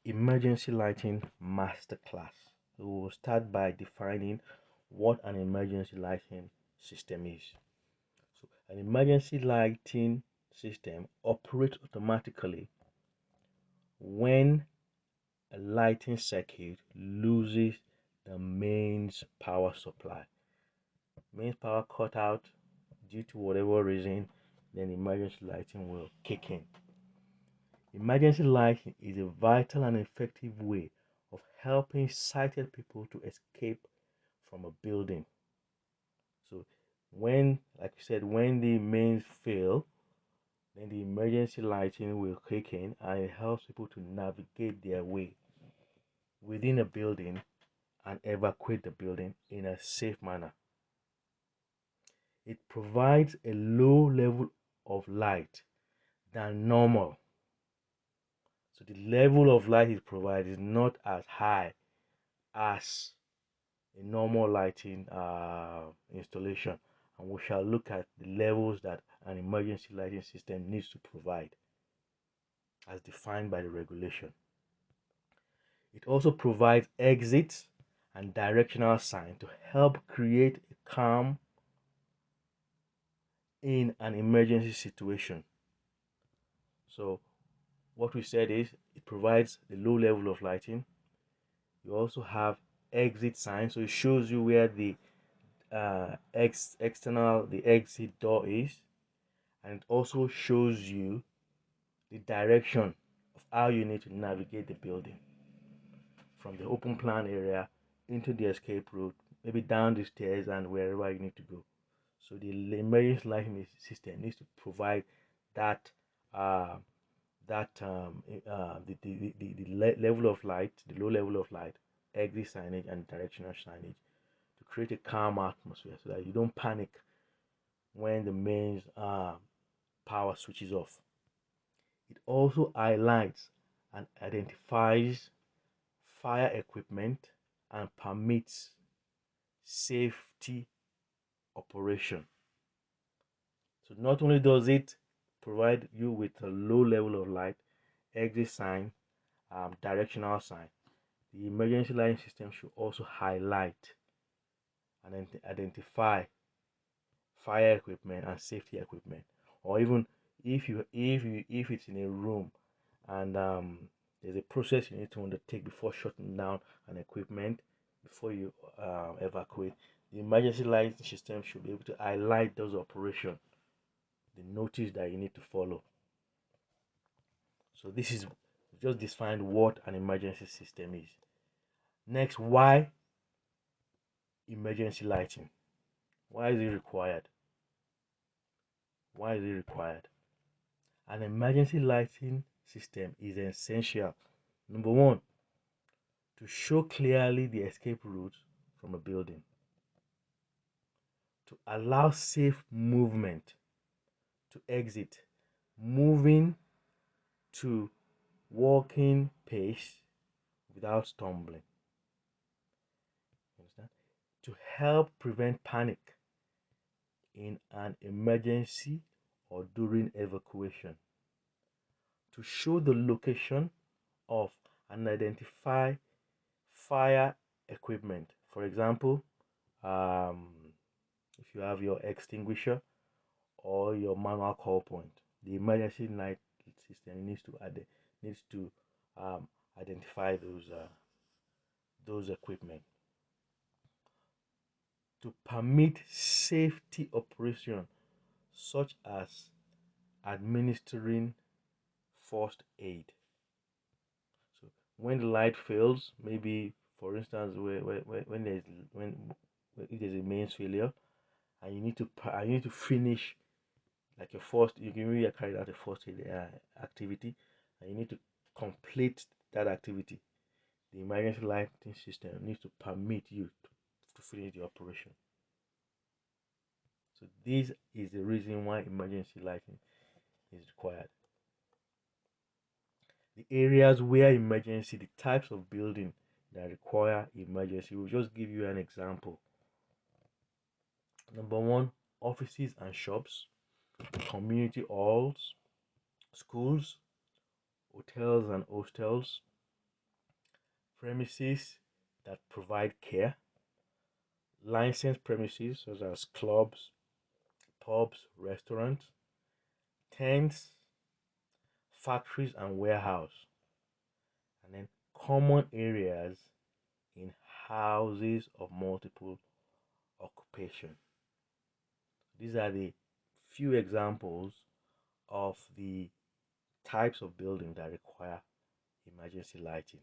Emergency lighting masterclass. We will start by defining what an emergency lighting system is. So, an emergency lighting system operates automatically when a lighting circuit loses the mains power supply. Mains power cut out due to whatever reason, then emergency lighting will kick in. Emergency lighting is a vital and effective way of helping sighted people to escape from a building. So when, like you said, when the mains fail, then the emergency lighting will kick in and it helps people to navigate their way within a building and evacuate the building in a safe manner. It provides a low level of light than normal. So the level of light it provides is not as high as a normal lighting installation, and we shall look at the levels that an emergency lighting system needs to provide as defined by the regulation. It also provides exits and directional sign to help create a calm in an emergency situation. So what we said is it provides the low level of lighting. You also have exit signs, so it shows you where the the exit door is, and it also shows you the direction of how you need to navigate the building from the open plan area into the escape route, maybe down the stairs and wherever you need to go. So the emergency lighting system needs to provide that uh, the level of light, the low level of light, exit signage and directional signage to create a calm atmosphere so that you don't panic when the mains power switches off. It also highlights and identifies fire equipment and permits safety operation. So not only does it provide you with a low level of light, exit sign, directional sign, the emergency lighting system should also highlight and identify fire equipment and safety equipment. Or even if it's in a room and there's a process you need to undertake before shutting down an equipment before you evacuate, the emergency lighting system should be able to highlight those operations, the notice that you need to follow. So this is just defined what an emergency system is. Next, why emergency lighting? Why is it required? Why is it required? An emergency lighting system is essential. Number one, to show clearly the escape route from a building, to allow safe movement to exit, moving to walking pace without stumbling. Understand? To help prevent panic in an emergency or during evacuation, to show the location of and identify fire equipment. For example, um, if you have your extinguisher or your manual call point, the emergency light system needs to identify those equipment to permit safety operation such as administering first aid. So when the light fails, maybe for instance, when there's when if there's a mains failure, and you need to finish like your first, you can really carry out a first aid activity, and you need to complete that activity. The emergency lighting system needs to permit you to finish the operation. So this is the reason why emergency lighting is required. The areas where emergency, the types of building that require emergency. We'll just give you an example. Number one, offices and shops, community halls, schools, hotels and hostels, premises that provide care, licensed premises such as clubs, pubs, restaurants, tents, factories, and warehouse, and then common areas in houses of multiple occupation. These are the few examples of the types of buildings that require emergency lighting.